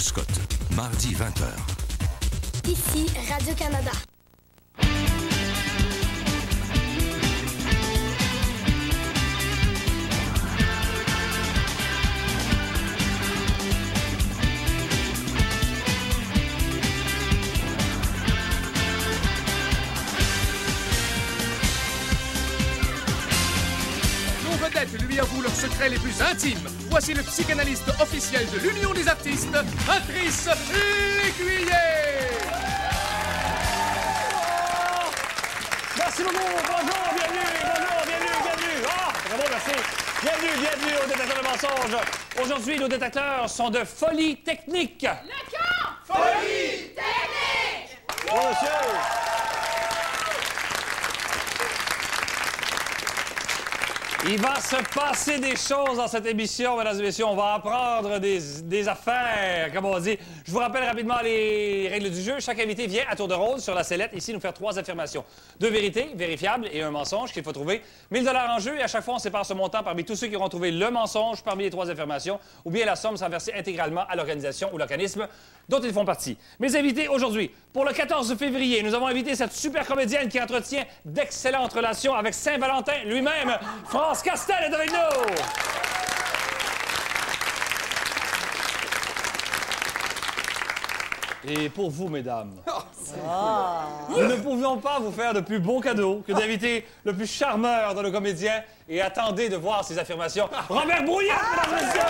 Bouscotte, mardi 20h. Ici Radio-Canada. Vedettes lui avouent leurs secrets les plus intimes. Voici le psychanalyste officiel de l'Union des artistes, Patrice Lécuyer. Merci beaucoup, bonjour, bienvenue. Ah, bravo, merci. Bienvenue aux détecteurs de mensonges. Aujourd'hui, nos détecteurs sont de folie technique. Le camp! Folie technique! Bonjour, monsieur. Il va se passer des choses dans cette émission, mesdames et messieurs. On va apprendre des affaires, comme on dit. Je vous rappelle rapidement les règles du jeu. Chaque invité vient à tour de rôle sur la sellette, ici, nous faire 3 affirmations. 2 vérités vérifiables et un mensonge qu'il faut trouver. 1000 $ en jeu et à chaque fois, on sépare ce montant parmi tous ceux qui auront trouvé le mensonge parmi les 3 affirmations ou bien la somme sera versée intégralement à l'organisation ou l'organisme dont ils font partie. Mes invités aujourd'hui, pour le 14 février, nous avons invité cette super comédienne qui entretient d'excellentes relations avec Saint-Valentin lui-même, France Castel est avec nous! Et pour vous, mesdames, nous ne pouvions pas vous faire de plus beau cadeau que d'inviter le plus charmeur de nos comédiens et attendez de voir ses affirmations. Robert Brouillard, mesdames et messieurs!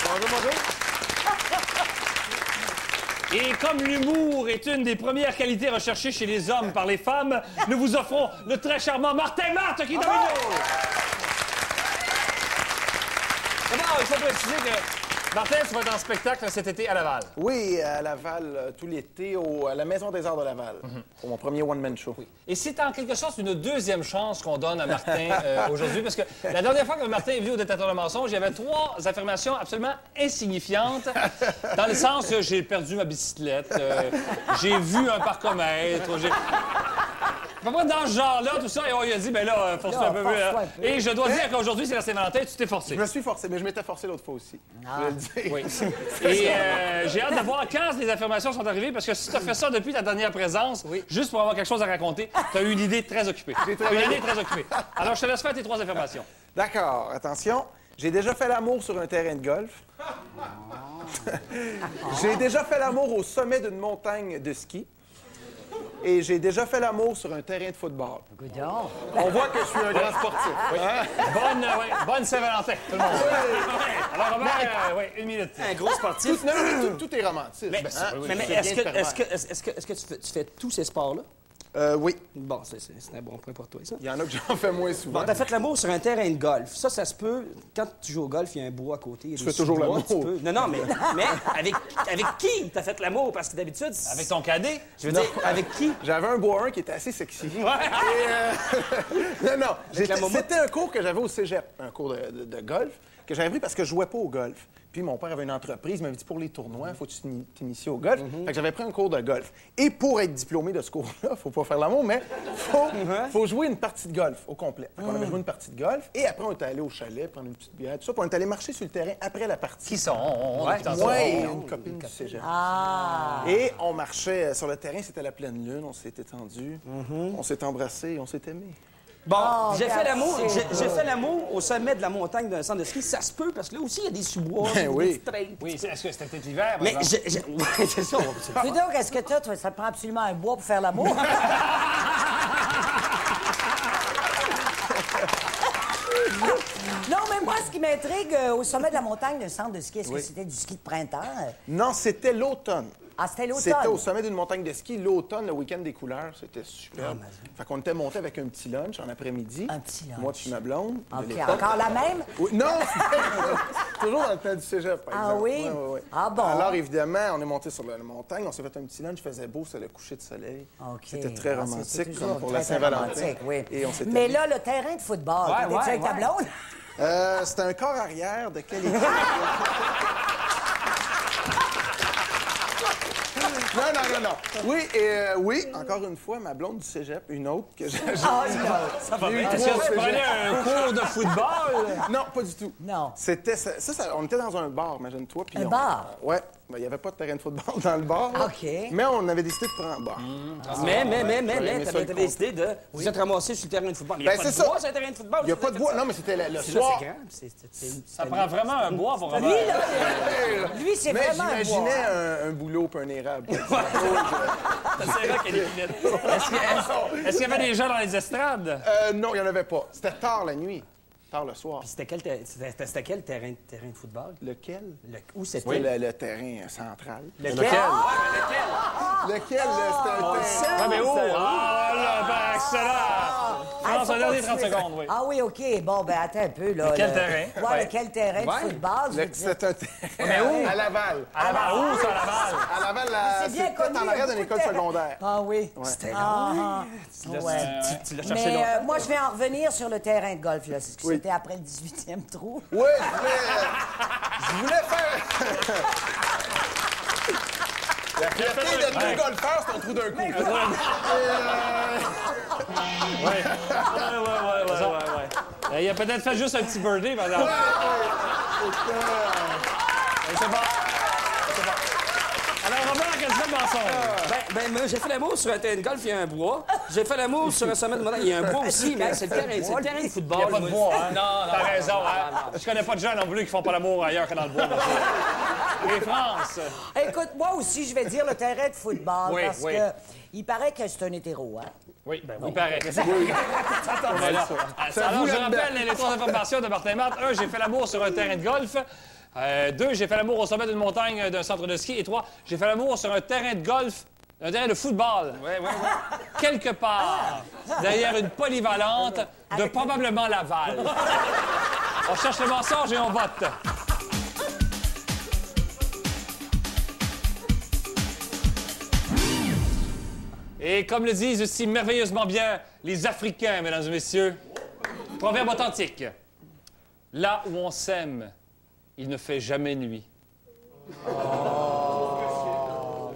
Bonjour. Et comme l'humour est une des premières qualités recherchées chez les hommes par les femmes, nous vous offrons le très charmant Martin Matt qui est avec nous. D'abord, il faut préciser que Martin, tu vas être en spectacle cet été à Laval. Oui, à Laval, tout l'été, à la Maison des Arts de Laval, pour mon premier one-man show. Oui. Et c'est en quelque sorte une deuxième chance qu'on donne à Martin aujourd'hui, parce que la dernière fois que Martin est venu au Détecteur de mensonges, il y avait 3 affirmations absolument insignifiantes, dans le sens que j'ai perdu ma bicyclette, j'ai vu un parcomètre, à peu près dans ce genre-là, tout ça, et on lui a dit, ben là, force-toi un peu. Et je dois dire qu'aujourd'hui, c'est la Saint-Valentin, tu t'es forcé. Je me suis forcé, mais je m'étais forcé l'autre fois aussi. Je vais le dire. Oui. Et j'ai hâte de voir quand les affirmations sont arrivées, parce que si tu as fait ça depuis ta dernière présence, juste pour avoir quelque chose à raconter, tu as eu une idée très occupée. Alors, je te laisse faire tes 3 affirmations. D'accord, attention. J'ai déjà fait l'amour sur un terrain de golf. J'ai déjà fait l'amour au sommet d'une montagne de ski. Et j'ai déjà fait l'amour sur un terrain de football. On voit que je suis un grand sportif. Oui. Bonne Saint-Valentin, tout le monde. Alors, Robert, 1 minute. Un gros sportif. Tout est romantique. Mais est-ce que tu fais tous ces sports-là? Oui. Bon, c'est un bon point pour toi, ça. Il y en a que j'en fais moins souvent. Bon, t'as fait l'amour sur un terrain de golf. Ça se peut. Quand tu joues au golf, il y a un bois à côté. Tu fais toujours l'amour. Non, mais avec qui t'as fait l'amour? Parce que d'habitude... Avec ton cadet? Je veux dire, avec qui? J'avais un bois 1 qui était assez sexy. Non. C'était un cours que j'avais au cégep, un cours de golf, que j'avais pris parce que je jouais pas au golf. Puis mon père avait une entreprise, il m'avait dit pour les tournois, il faut que tu t'inities au golf. Fait que j'avais pris un cours de golf. Et pour être diplômé de ce cours-là, faut pas faire l'amour, mais faut jouer une partie de golf au complet. Fait qu'on avait joué une partie de golf et après on est allé au chalet prendre une petite bière, tout ça, puis on est allé marcher sur le terrain après la partie. Qui sont? Moi et une copine du cégep. Et on marchait sur le terrain, c'était la pleine lune, on s'est étendu, on s'est embrassés, on s'est aimés. Bon, j'ai fait l'amour au sommet de la montagne d'un centre de ski. Ça se peut, parce que là aussi, il y a des sous-bois, des petites traînes. Oui, est-ce que c'était peut-être l'hiver? Mais c'est ça. Plutôt, qu'est-ce que toi, ça prend absolument un bois pour faire l'amour? Non, mais moi, ce qui m'intrigue, au sommet de la montagne d'un centre de ski, est-ce que c'était du ski de printemps? Non, c'était l'automne. Ah, c'était l'automne? C'était au sommet d'une montagne de ski, l'automne, le week-end des couleurs. C'était super. Fait qu'on était monté avec un petit lunch en après-midi. Un petit lunch. Moi puis ma blonde. OK, encore la même? Oui, non! Toujours dans le temps du cégep, par exemple. Ah oui? Oui. Ah bon? Alors, évidemment, on est monté sur la montagne, on s'est fait un petit lunch, il faisait beau, c'était le coucher de soleil. OK. C'était très romantique, c'est toujours comme pour la très Saint-Valentin. romantique, oui. Et on s'était Mais là, le terrain de football, t'étais-tu avec ta blonde? C'était un corps arrière de quelle équipe? Non, Non. Oui, encore une fois, ma blonde du cégep, une autre que j'ai... Ça va bien. Est-ce que tu prenais un cours de football? Non, pas du tout. Non. C'était ça, on était dans un bar, imagine-toi. Puis Un bar? Ouais. Ben, il n'y avait pas de terrain de football dans le bar. là. OK. Mais on avait décidé de prendre un bar. Mais, ça, t'avais le décidé de vous êtes ramassé sur le terrain de football. Il n'y a Ben, pas c'est de ça. bois sur le terrain de football. Il n'y a pas de bois. Non, mais c'était le C'est soir. grand. Ça prend vraiment un bois pour avoir... Lui, c'est Mais vraiment un bois. j'imaginais un boulot puis un érable. C'est vrai qu'elle est finette. Est-ce qu'il y avait des gens dans les estrades? Non, il n'y en avait pas. C'était tard la nuit. Tard le soir. Puis c'était quel terrain de football? Lequel? Où c'était? Oui, le terrain central. Lequel? Lequel? Ah! C'était un terrain... Ah, mais où? Ah, là, ben, excellent! France, un dernier 30 secondes, oui. Ah oui, OK. Bon, ben attends un peu, là. Quel terrain? Ouais, lequel terrain de football, je veux dire. C'était un terrain... Mais où? À Laval. À Laval. Où, ça, à Laval? À Laval, C'est bien c'est peut-être connu, en arrière d'une beaucoup école de terrain. secondaire. Ah oui. C'était Ah, Tu l'as cherché Mais longtemps. moi, je vais en revenir sur le terrain de golf, là. C'est ce que Oui. c'était après le 18e trou. Oui, je voulais faire... La fierté de deux golfeurs, c'est un trou d'un coup. Ouais. Il a peut-être fait juste un petit birdie, par exemple. C'est bon. Alors, Robert, qu'est-ce que tu penses? Ben, moi, j'ai fait l'amour sur un terrain de golf, il y a un bois. J'ai fait l'amour sur un sommet de montagne, il y a un bois aussi, mais c'est le terrain de football. Il n'y a pas de bois, hein? Non, T'as raison, hein? Je connais pas de gens non plus qui font pas l'amour ailleurs que dans le bois. Et France? Écoute, moi aussi, je vais dire le terrain de football. Oui, parce oui. que il paraît que c'est un hétéro, hein? Oui, il paraît. Mais là, alors, je rappelle les trois informations de Martin Matt. 1, j'ai fait l'amour sur un terrain de golf. 2, j'ai fait l'amour au sommet d'une montagne d'un centre de ski. Et 3, j'ai fait l'amour sur un terrain de golf, un terrain de football. Quelque part, derrière une polyvalente de probablement Laval. On cherche le mensonge et on vote. Et comme le disent aussi merveilleusement bien les Africains, mesdames et messieurs, proverbe authentique. Là où on s'aime, il ne fait jamais nuit.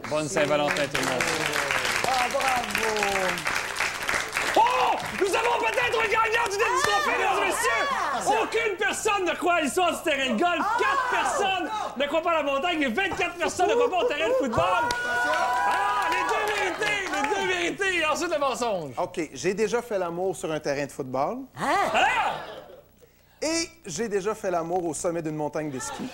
Bonne Saint-Valentin, tout le monde. Ah, bravo! Oh! Nous avons peut-être un gagnant du défi trophée, mesdames et messieurs! Aucune personne ne croit à l'histoire du terrain de golf. 4 personnes ne croient pas à la montagne et 24 personnes ne croient pas au terrain de football. Ah! Les deux vérités! Et ensuite, le mensonge. OK, j'ai déjà fait l'amour sur un terrain de football. Ah! Et j'ai déjà fait l'amour au sommet d'une montagne de ski.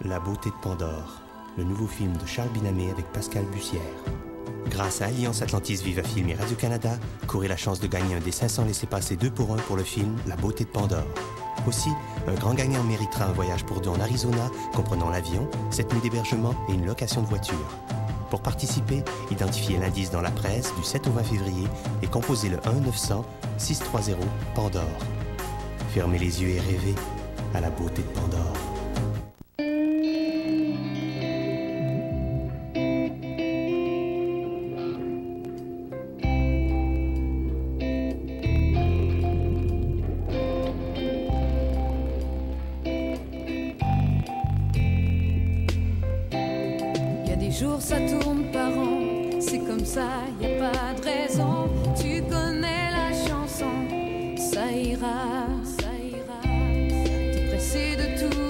La beauté de Pandore, le nouveau film de Charles Binamé avec Pascal Bussière. Grâce à Alliance Atlantis Viva Film et Radio-Canada, courez la chance de gagner un des 500 laissez-passer 2 pour 1 pour le film La beauté de Pandore. Aussi, un grand gagnant méritera un voyage pour 2 en Arizona, comprenant l'avion, 7 nuits d'hébergement et une location de voiture. Pour participer, identifiez l'indice dans la presse du 7 au 20 février et composez le 1-900-630-PANDORE. Fermez les yeux et rêvez à la beauté de Pandore. Jours ça tourne par an, c'est comme ça, y a pas de raison. Tu connais la chanson, ça ira, ça ira. T'es pressé de tout